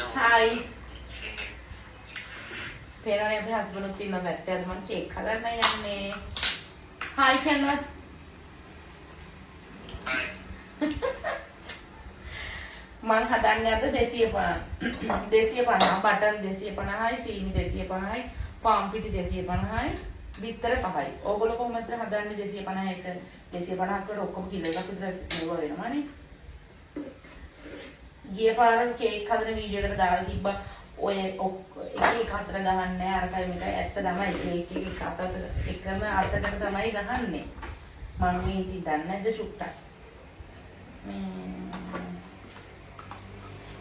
Hi. පේනවනේ අපේ හස්බන්ඩ්ත් ඉන්න පැත්තේ අද මම කේක් හදන්න යන්නේ. Hi කියන්නවත්. Hi. මම හදන්නේ අද 250. 250 බටර් 250යි සීනි 250යි පාන් පිටි 250යි බිත්තර 5යි. ඕගොල්ලෝ කොහොමද හදන්නේ 250 එක 250ක් වල ඔක්කොම කිලෝ එකක් විතර නෙව වෙනවනේ. ගිය පාර කේක් හදන වීඩියෝ එකට දාලා තිබ්බා. ඔය එක හතර ගහන්නේ අරකයි මේකයි ඇත්ත තමයි කේක් එක හතට එකම අතකට තමයි ගහන්නේ. මම මේ ඉතින් දන්නේ නැද්ද චුට්ටක්.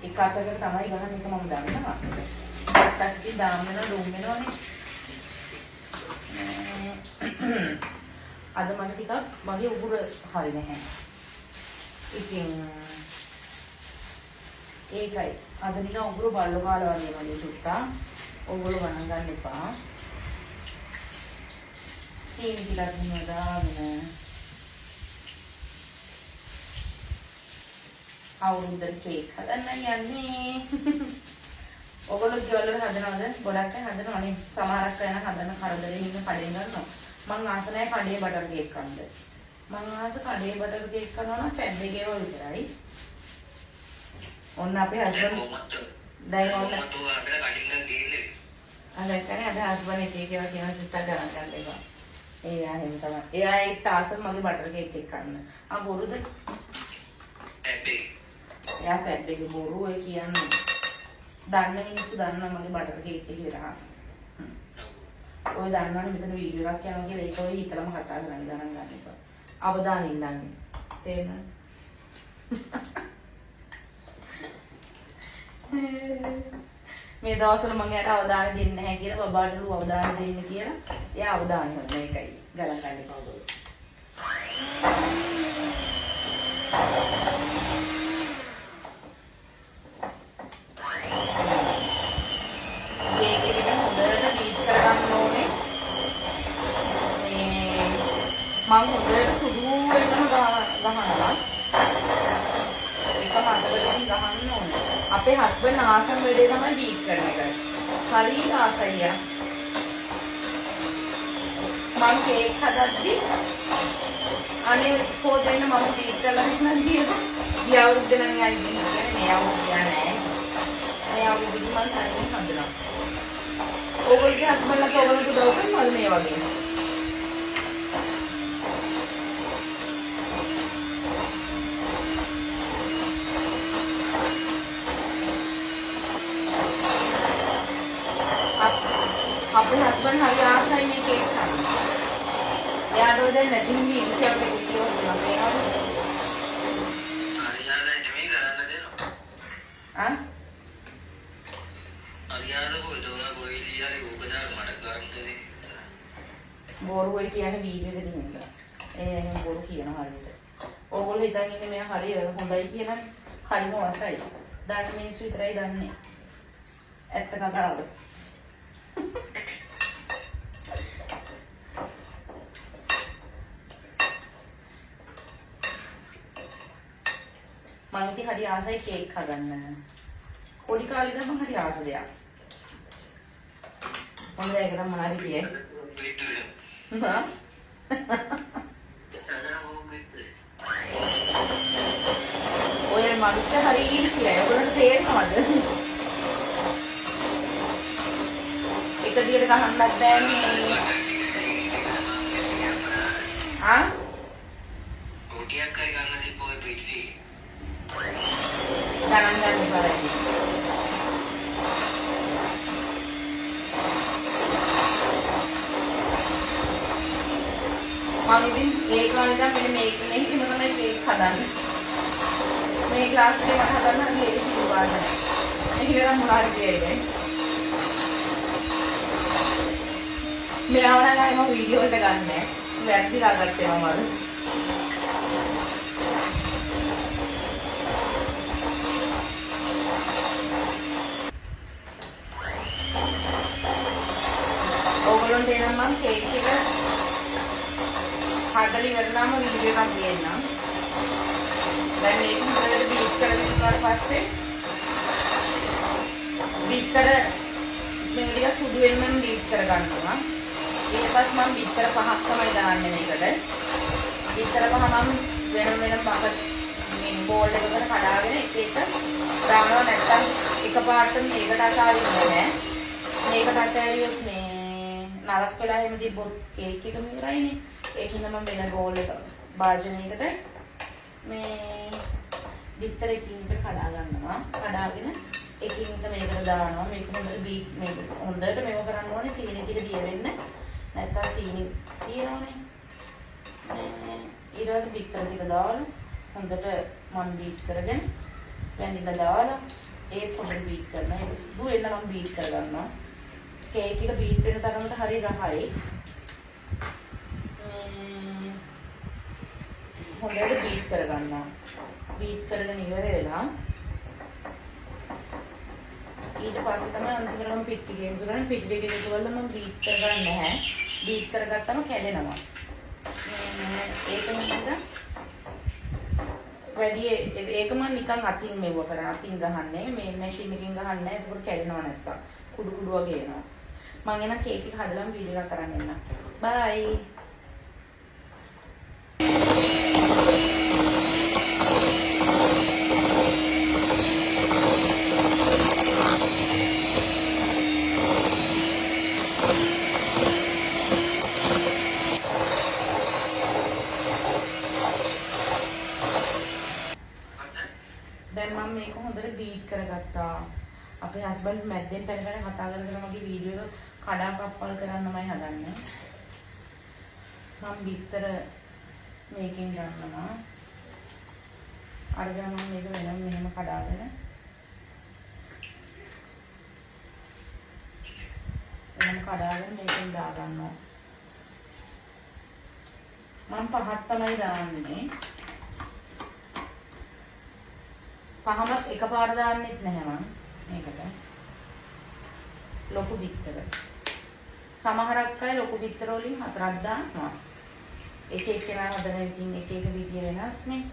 එක අතකට තමයි ගහන්නේ එක මම දන්නවා. ටක් ඉතින් දාන්න වෙනවා රුම් වෙනවනේ. අද මම ටිකක් මගේ උගුර හරි නැහැ. ඉතින් ඒකයි අද නිකන් උගුරු බල්ලෝ කාලා වගේ මගේ චුට්ටා. ඕගොල්ලෝ ගණන් ගන්න එපා. සීනි ටිකක් දාගෙන අවුරුද්දට කේක් හදන්න යන්නේ. ඔයගොල්ලෝ ගෙවල් වල හදනවද? ගොඩක් අය හදනවනේ. සමහරක් අය හදන කරදරේ ඉන්න කඩෙන් ගන්නවා. මං ආස නැහැ කඩේ බටර් කේක් කන්න. මං ආස කඩේ බටර් කේක් කරනවා නම් ෆැබ් එකේ වල විතරයි. ඔන්න අපේ හස්බන්ඩ් දැන් ඔන්න අද එක්කනේ අපේ හස්බන්ඩ් එක ඒවා කියන චුට්ටක් ගණන් ගන්න එපා. එයා එහෙම තමයි. එයා ඒත් ආසම මගේ බටර් කේක් එක කන්න. ආ බොරුද? Happy. එයා ෆැබ් එකේ බොරු ඔය කියන්නේ. දන්න මිනිස්සු දන්නවා මගේ බටර් කේක් එක කියලා. ඔය දන්නවනේ මෙතන වීඩියෝ එකක් යනවා කියලා ඒක ඔය හිතලම කතා කරන්න ගණන් ගන්න එපා. අවදානින් ඉන්නන්නේ. තේරෙනවද? මේ දවස්වල මම යාට අවධානය දෙන්නේ නැහැ කියලා බබාටලු අවධානය දෙන්න කියලා. එයා අවධානය හොයන එකයි. ගණන් ගන්න එපා ඔයගොල්ලෝ. මම හොඳට සුදු වෙනම ගහනවා. ඒක මතකයෙන් ගහන්න ඕනේ. අපේ හස්බන්ඩ් ආසම් වැඩේ තමයි බීට් කරන එක. හරි ආසයියා. මම කේක් හදද්දි අනේ පොදෙන්න මම බීට් කරලා ඉන්නම් කියලා. ගිය අවුරුද්දේ නම් ආයි බීට් කරන්නේ මේ අවුරුද්දේ නෑ. මේ අවුරුද්දේ මම තනියෙන් හදනවා. ඕගොල්ලෝගේ හස්බන්ඩ්ලා තෝරනක දවස් වල මේ වගේ. අපේ හස්බන්ඩ් හරි ආසයි මේ කේක් කන්න. එයාට ඔය දැන් නැතිනම් ඉස්සෙල්ලා අපේ වීඩියෝ එකක් කරනවා. හරියට නෙමෙයි කරන්න දෙනවා. ආ? හරියට කොයිදෝන කොයිලියාලේ උපදාර මට කරන්නේ. බොරු වෙයි කියන්නේ වීඩියෝ එකකින් හින්දා. එහෙනම් බොරු කියනවා හරියට. ඕගොල්ලෝ හිතන් ඉන්නේ මෙයා හරි හොඳයි කියලා. හරිම වසයි. දන්න මිනිස්සු විතරයි දන්නේ. ඇත්ත කතාව. මම ඉතින් හරි ආසයි කේක් හදන්න. පොඩි කාලේ ඉඳන් මම හරි ආස දෙයක්. මොනද ඒක නම් මොනවද කියේ? හා? ඔය මනුස්ස හරි ඊර්ෂ්‍යයි. ඔයගොල්ලන්ට තේරෙනවද? එක දිගට ගහන්නත් බෑනේ. ආ? කොටියක් කයි ගන්න තිබ්බ ඔය පිටි. ගණන් ගන්න බැරි. මම ඉතින් ඒ කාලේ ඉඳන් මෙන්න මේකෙම තමයි කේක් හදන්නේ. මේ ක්ලාස් එකේ මට හදන්න හරි ලේසි දුවාද. මේක නම් මොනවද කියන්නේ? මෙයාව නම් ආයෙම වීඩියෝ එකට ගන්නෑ. වැරදිලා ගත්තේ මම අර. ඕගොල්ලන්ට එනම් මම කේක් එක හදලා ඉවරනම වීඩියෝ එකක් දෙන්නම්. දැන් මේක හොඳට බීට් කරලා ඉවරනට පස්සේ බීටර මේක ටිකක් සුදු වෙනම බීට් කරගන්නවා. ඊට පස්සේ මම බීටර 5ක් තමයි දාන්නේ මේකට. බීටර 5 මම වෙනම බකට් මේ බෝල් එකකට කඩාගෙන එක දානවා. නැත්නම් එකපාරටම මේකට අතාරින්නේ නැහැ. මේකට අතාරියොත් මේ නරක වෙලා එහෙම තිබ්බොත් කේක් එක මිරයිනේ. ඒකින්ද මම වෙන බෝල් එක භාජනයකට මේ බීටර එකින් එකට කඩා ගන්නවා. කඩාගෙන එකින් එක මේකට දානවා. මේක හොඳට මේක හොඳට මේව කරන්න ඕනේ සීනි ටික දිය වෙන්න. නැත්නම් සීනි තියනවනේ. ඊට පස්සේ බීටර ටික දාලා හොඳට මම බීට් කරගෙන වැනිලා දාලා ඒක හොඳට බීට් කරනවා. ඒක සුදු වෙන්න මම බීට් කරගන්නවා. කේක් එක බීට් වෙන තරමට හරි රහයි. හොඳට බීට් කරගන්නවා. බීට් කරගෙන ඉවර වෙලා ඊට පස්සේ තමයි අන්තිමට මම පිටි ටික එකතු කරන්නේ. පිටි ටික එකතු කරලා මම බීට් කරගන්නේ නැහැ. බීට් කරගත්තම කැඩෙනවා. ඒක නිසා වැඩි ඒක මම නිකන් අතින් මෙව කරන අතින් ගහන්නේ මේ මැෂින් එකකින් ගහන්නේ නැහැ. ඒක කැඩෙනවා නැත්තම් කුඩු කුඩු වගේ එනවා. මම එන කේක් එක හදලාම වීඩියෝ එකක් කරන්න එන්න. බයි. දැන් මම මේක හොඳට බීට් කරගත්තා. අපේ හස්බන්ඩ් මැද්දෙන් පැනගෙන කතා කරගෙන මගේ වීඩියෝ එක කඩා කප්පල් කරන්නමයි හදන්නේ. මම බීටර මේකෙන් ගන්නවා. අරගෙන මම මේක වෙනම මෙහෙම කඩාගෙන මේකෙන් දා ගන්නවා. මම 5ක් තමයි දාන්නේ. 5ම එකපාර දාන්නෙත් නැහැ මම මේකට. ලොකු බිත්තර. සමහරක් අය ලොකු බිත්තර වලින් 4ක් දානවා. එක එක්කෙනා හදන ඉතින් එක එක විදිය වෙනස්නේ.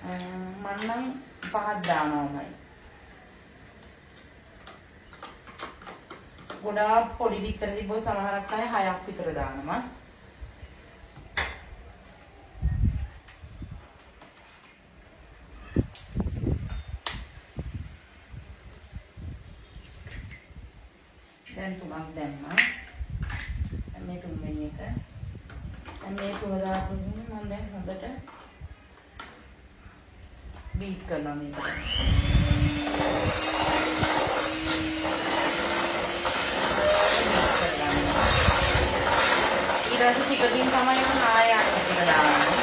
මම නම් 5ක් දානවාමයි. ගොඩාක් පොඩි බිත්තර තිබ්බොත් සමහරක් අය 6ක් විතර දානවා. දැන් 3ක් දැම්මා. මේ තුන්වෙනි එක. මේ තුන දාපු ගමන් මම දැන් හොඳට බීට් කරනවා මේක. ඊට පස්සේ ටිකකින් තමයි මම ආයෙ අනිත් එක දාන්නේ.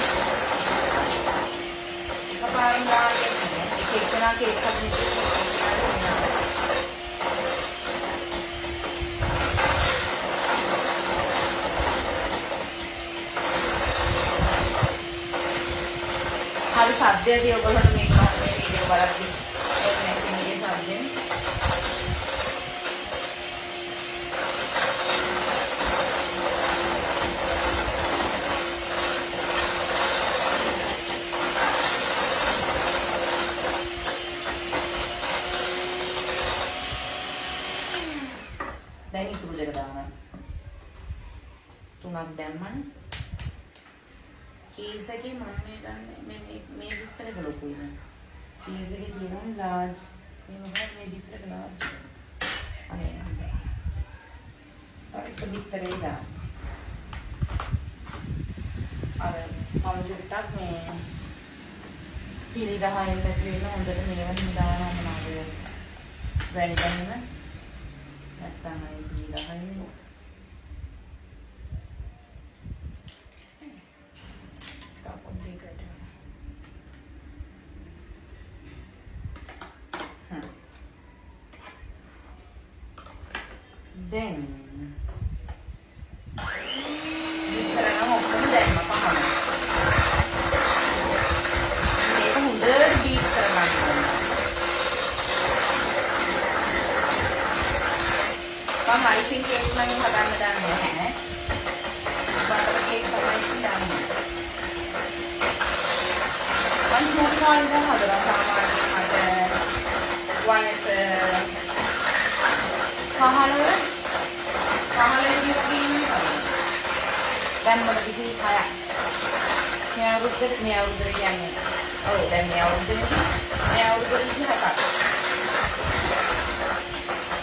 එකපාරම දාන්නේ නැහැ. එක එකනා කේක් හදන්නේ සද්දයදී ඔයගොල්ලන්ට මේ වීඩියෝ බලද්දී එන්නේ මේ සද්දෙන් දැන් ඉතුරු දෙක දානවා. 3ක් දැම්මනේ. කීස් එකේ මම මේ ගන්න මේ බිත්තර එක ලොකුයි නේ. කීස් එකේ තියෙනවා ලාර්ජ්. මේ මොකක්ද මේ බිත්තර එක ලාර්ජ්. අනේ නේද. තාරික බිත්තරේ දාන්න. අර මම ජුට්ටක් මේ පිළි දහයෙන් නැති වෙන හොඳට මේවන් දානවා මොනවාද. වැඩි ගන්න නැත්තම් අය පිළි දහයෙන් then bicarakan ngomong dari apa paham ini itu udah bicarakan paham icing cake nang kadang-kadang ya butter cake sama icing dan kan semua kan ada sama ada white පහළ විදිහට කියන්නේ දැන් මට කිසි 6ක් මේ අවුරුද්දේ කියන්නේ ඔව් දැන් මේ අවුරුද්දේ 27ක්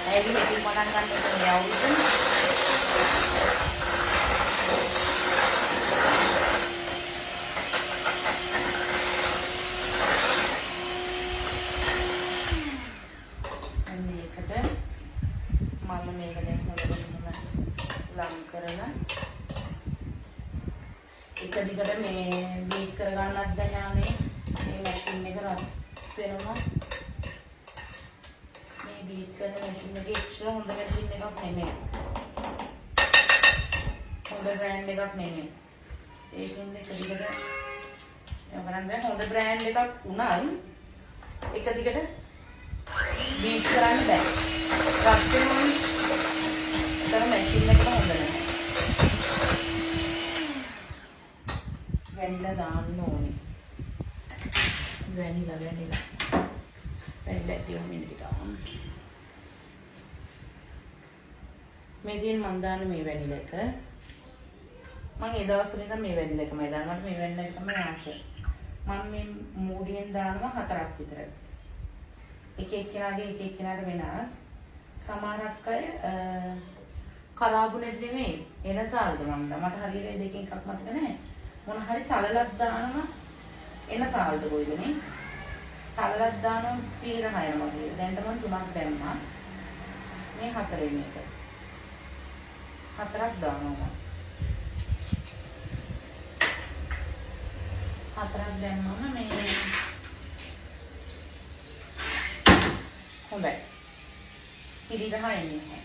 ඇයි මෙතන මනන් ගන්න මේ අවුරුද්දේ එක දිගට මේ බීට් කරගන්නත් දැනන්නේ මේ මැෂින් එක රත් වෙනවා මේ බීට් කරන මැෂින් එකේ එක්ස්ට්‍රා හොඳ මැෂින් එකක් නෙමෙයි හොඳ බ්‍රෑන්ඩ් එකක් නෙමෙයි ඒකෙන් එක දිගට යවන්න බෑ හොඳ බ්‍රෑන්ඩ් එකක් උනත් එක දිගට බීට් කරන්න බෑ රත් වෙනවා ඒතර මැෂින් එක හොඳ නැහැ වැනිලා දාන්න ඕනේ. වැනිලා තියුම් මිනිට් එකක්. මේකෙන් මම දාන්නේ මේ වැනිලා එක. මම ඒ දවස්වල ඉඳන් මේ වැනිලා එකමයි දාන්නේ. මට මේ වැනිලා එකම ආසයි. මම මේ මූඩියෙන් දානවා 4ක් විතර. එක එක්කෙනාට වෙනස්. සමහරක් අය කරාබුනෙත් නෙමෙයි එනසාල්ද මම දා. මට හරියට දෙකෙන් එකක් මතක නැහැ. මොන හරි තලලක් දානවා එන සාල්ද කොයිදනේ තලලක් දානවා පීරහයන මගේ දැන් මම 3ක් දැම්මා මේ 4 වෙනි එක 4ක් දානවා 4ක් දැම්මම මේ හොඳයි පිළිදහ එන්නේ නැහැ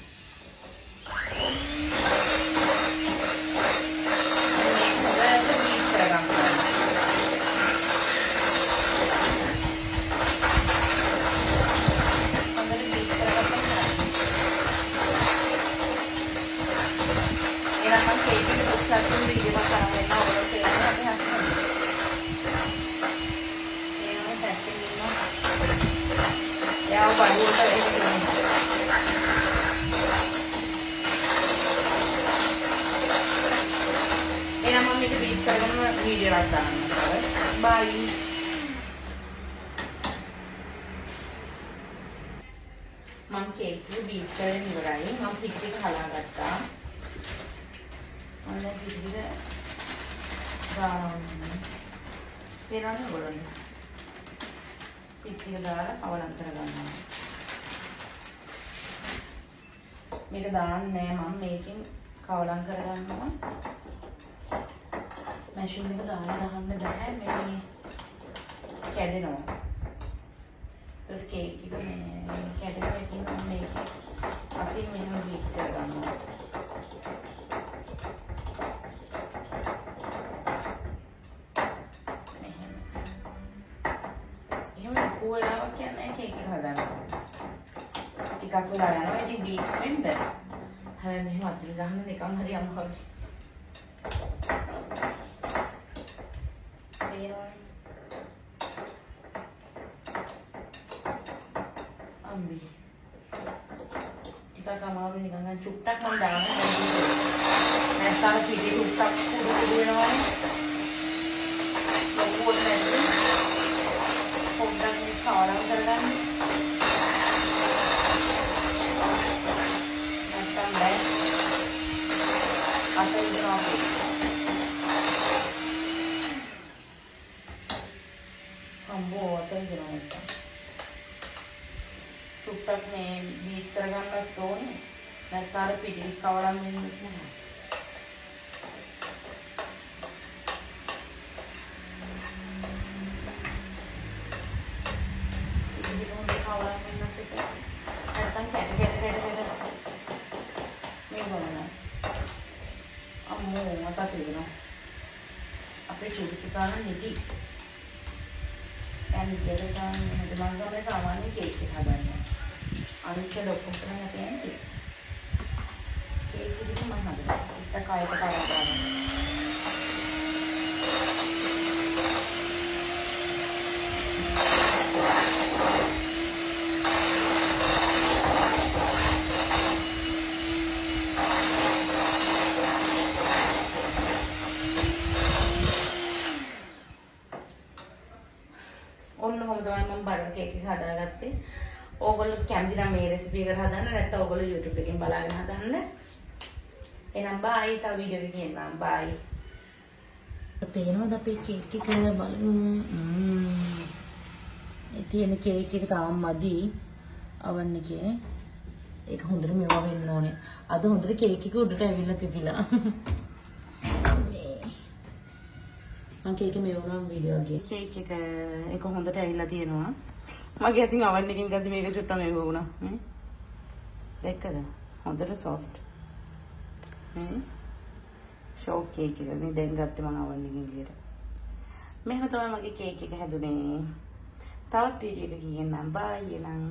video like that. Bye. මම කේක් එක බීට් කරගෙන ඉවරයි. මම පික් එක හලාගත්තා. මම පිටිද දානවා. පේනවද ඔයගොල්ලන්ට? පික් එක දාලා අවලං කරගන්නවා. මේක දාන්නේ නැහැ මම මේකෙන් කවලම් කරගන්නවා. මැෂින් එක දාලා දාන්න බෑ මේ කැඩෙනවා. ඒක කේක් එක මේ කැඩෙනවා ඉතින් මම මේක අතින් මෙහෙම බීට් කරගන්නවා. මෙහෙම. එහෙම කෝලාවක් කියන්නේ කේක් එක හදන්න. ටිකක් වෙලා යනවා ඉතින් බීට් වෙන්න. හැබැයි මෙහෙම අතින් ගන්න නිකන් හරි අමාරුයි. අම්බි ටිකක් අමාරු නිකන් චුට්ටක් මම දානවා නැත්නම් පිටි චුට්ටක් කුඩු වෙනවා ලොකුවට නැති පොඩ්ඩක් මේ කවරම් කරගන්න නැත්නම් බෑ අතේ ඉන්නවා අම්බෝ අතේ ඉන්නවා චුට්ටක් මේ බීට් කරගන්නත් ඕනේ නැත්නම් අර පිටි කවලම් වෙන්නේ නැහැ. පිටි හොඳ කවලම් වෙන්නත් එක නැත්නම් කැට මේ බලන්න. අම්මෝ මට තේරෙනවා. අපේ චුටි කාන නිදි. දැන් ඉතින් මම ගමේ සාමාන්‍ය කේක් එක හදන්නේ. අනිත් ඔක්කොම කරන්න තියෙන්නේ. කේක් එක මම හදනවා. ඉතින් කායට කරා ගත්තේ. ඕගොල්ලෝ කැමති නම් මේ රෙසිපි එක හදන්න නැත්නම් ඕගොල්ලෝ YouTube එකෙන් බලාගෙන හදන්න. එහෙනම් බයි තව වීඩියෝ එකකින් එන්නම් බයි. පේනවද අපේ කේක් එක බලමු. ඒ තියෙන කේක් එක තාම මදි oven එකේ. ඒක හොඳට මෙව වෙන්න ඕනේ. අද හොඳට කේක් එක උඩට ඇවිල්ලා පිපිලා. මම කේක් එක මෙවුනම් වීඩියෝ එකේ. කේක් එක ඒක හොඳට ඇවිල්ලා තියෙනවා. මගේ අතින් oven එකකින් ගද්දි මේක චුට්ටක් මේක වුණා. නේ? දැක්කද? හොඳට soft. ෂෝක් කේක් එක නේ දැන් ගත්තේ මම oven එකකින් එළියට. මෙහෙම තමයි මගේ කේක් එක හැදුනේ. තවත් වීඩියෝ එකකින් එන්නම්. බයි එනම්.